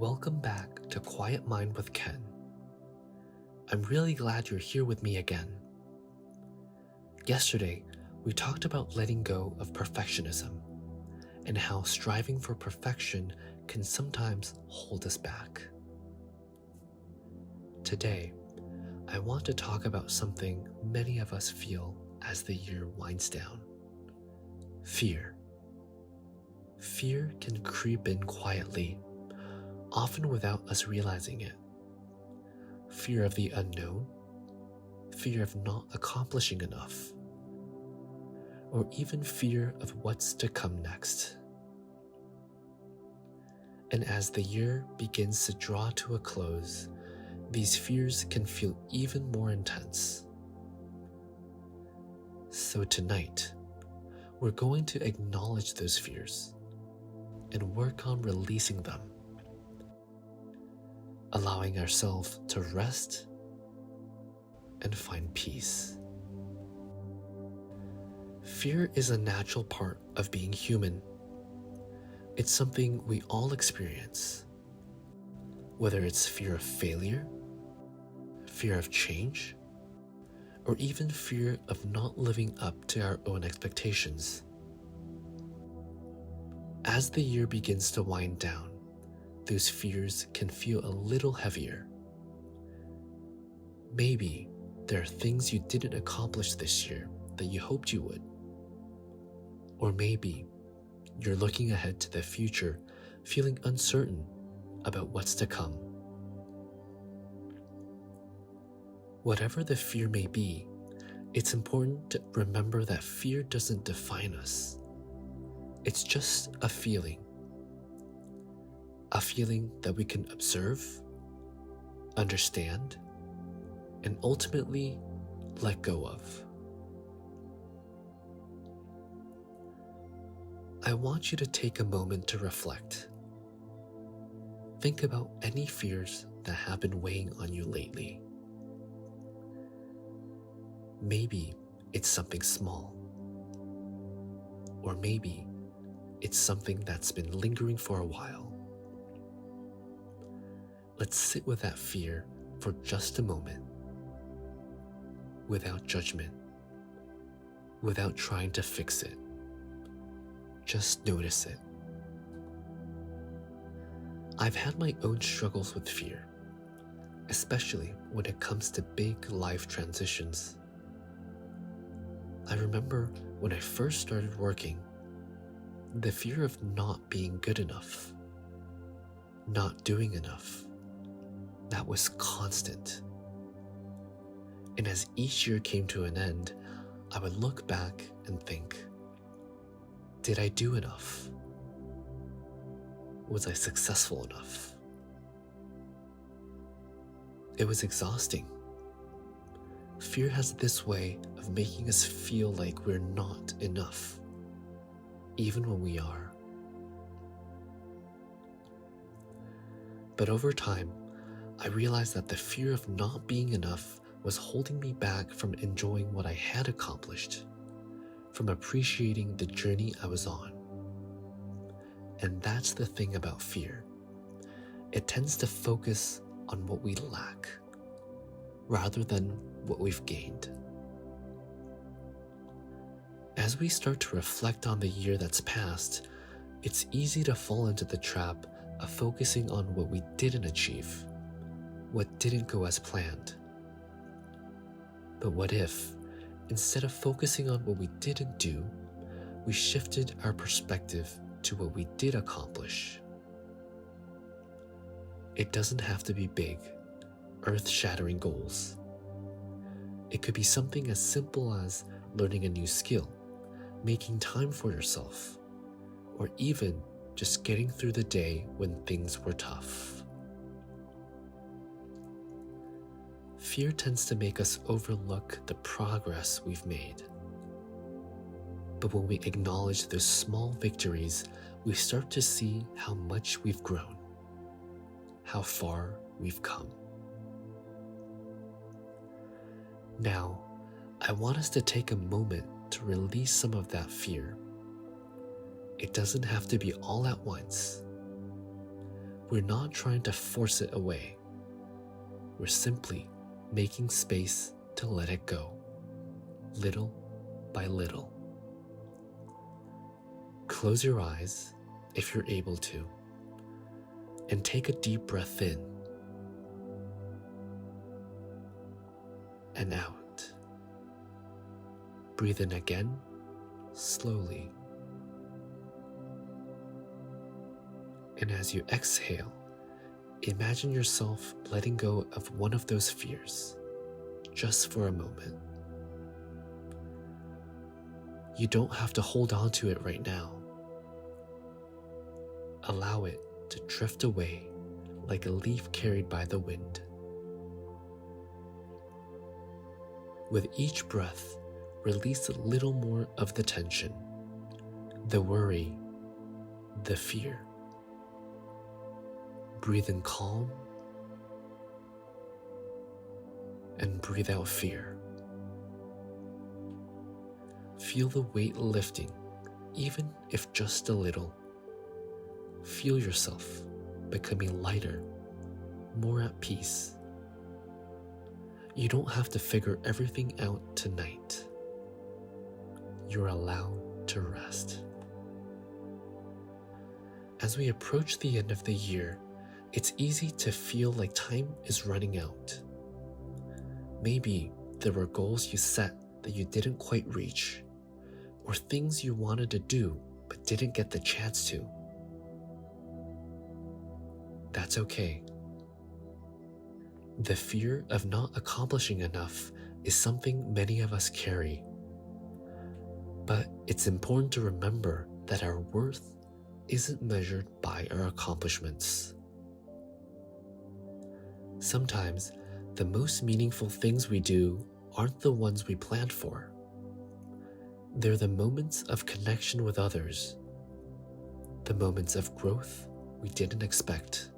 Welcome back to Quiet Mind with Ken. I'm really glad you're here with me again. Yesterday, we talked about letting go of perfectionism and how striving for perfection can sometimes hold us back. Today, I want to talk about something many of us feel as the year winds down. Fear. Fear can creep in quietly, often without us realizing it. Fear of the unknown, fear of not accomplishing enough, or even fear of what's to come next. And as the year begins to draw to a close, these fears can feel even more intense. So tonight, we're going to acknowledge those fears and work on releasing them, allowing ourselves to rest and find peace. Fear is a natural part of being human. It's something we all experience, whether it's fear of failure, fear of change, or even fear of not living up to our own expectations. As the year begins to wind down, those fears can feel a little heavier. Maybe there are things you didn't accomplish this year that you hoped you would. Or maybe you're looking ahead to the future, feeling uncertain about what's to come. Whatever the fear may be, it's important to remember that fear doesn't define us. It's just a feeling that we can observe, understand, and ultimately let go of. I want you to take a moment to reflect. Think about any fears that have been weighing on you lately. Maybe it's something small, or maybe it's something that's been lingering for a while. Let's sit with that fear for just a moment, without judgment, without trying to fix it. Just notice it. I've had my own struggles with fear, especially when it comes to big life transitions. I remember when I first started working, the fear of not being good enough, not doing enough, that was constant. And as each year came to an end, I would look back and think, did I do enough? Was I successful enough? It was exhausting. Fear has this way of making us feel like we're not enough, even when we are. But over time, I realized that the fear of not being enough was holding me back from enjoying what I had accomplished, from appreciating the journey I was on. And that's the thing about fear. It tends to focus on what we lack, rather than what we've gained. As we start to reflect on the year that's passed, it's easy to fall into the trap of focusing on what we didn't achieve, what didn't go as planned. But what if, instead of focusing on what we didn't do, we shifted our perspective to what we did accomplish? It doesn't have to be big, earth-shattering goals. It could be something as simple as learning a new skill, making time for yourself, or even just getting through the day when things were tough. Fear tends to make us overlook the progress we've made. But when we acknowledge those small victories, we start to see how much we've grown, how far we've come. Now, I want us to take a moment to release some of that fear. It doesn't have to be all at once. We're not trying to force it away. We're simply making space to let it go, little by little. Close your eyes if you're able to, and take a deep breath in and out. Breathe in again, slowly. And as you exhale, imagine yourself letting go of one of those fears, just for a moment. You don't have to hold on to it right now. Allow it to drift away like a leaf carried by the wind. With each breath, release a little more of the tension, the worry, the fear. Breathe in calm and breathe out fear. Feel the weight lifting, even if just a little. Feel yourself becoming lighter, more at peace. You don't have to figure everything out tonight. You're allowed to rest. As we approach the end of the year, it's easy to feel like time is running out. Maybe there were goals you set that you didn't quite reach, or things you wanted to do but didn't get the chance to. That's okay. The fear of not accomplishing enough is something many of us carry. But it's important to remember that our worth isn't measured by our accomplishments. Sometimes, the most meaningful things we do aren't the ones we planned for. They're the moments of connection with others, the moments of growth we didn't expect,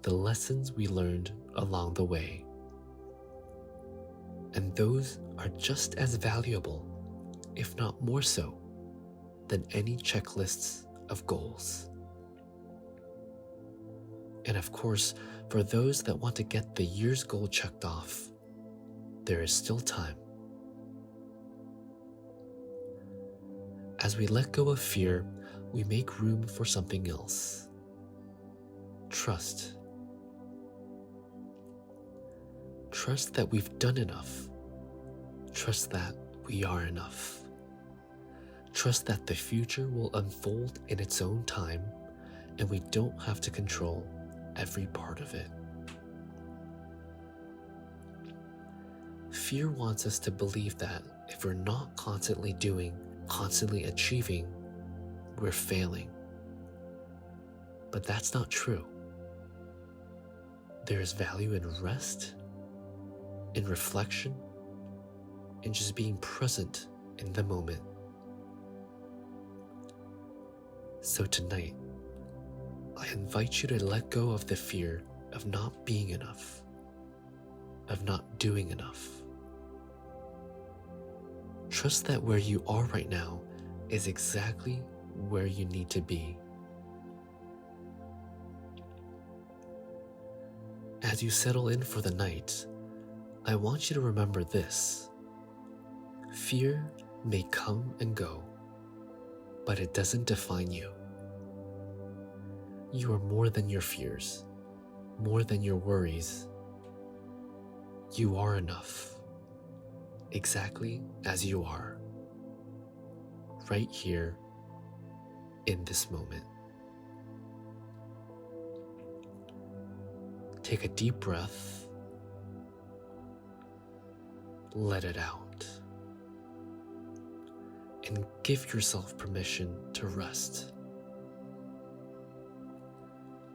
the lessons we learned along the way. And those are just as valuable, if not more so, than any checklists of goals. And of course, for those that want to get the year's goal checked off, there is still time. As we let go of fear, we make room for something else. Trust. Trust that we've done enough. Trust that we are enough. Trust that the future will unfold in its own time, and we don't have to control every part of it. Fear wants us to believe that if we're not constantly doing, constantly achieving, we're failing. But that's not true. There is value in rest, in reflection, in just being present in the moment. So tonight, I invite you to let go of the fear of not being enough, of not doing enough. Trust that where you are right now is exactly where you need to be. As you settle in for the night, I want you to remember this. Fear may come and go, but it doesn't define you. You are more than your fears, more than your worries. You are enough, exactly as you are, right here in this moment. Take a deep breath, let it out, and give yourself permission to rest.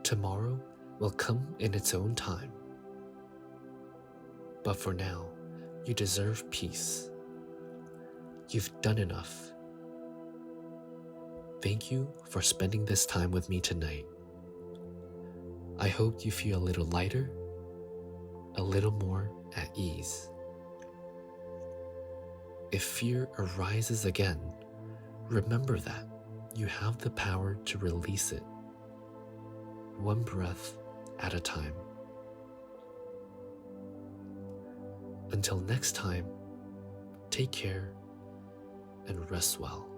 Tomorrow will come in its own time. But for now, you deserve peace. You've done enough. Thank you for spending this time with me tonight. I hope you feel a little lighter, a little more at ease. If fear arises again, remember that you have the power to release it. one breath at a time. Until next time, take care and rest well.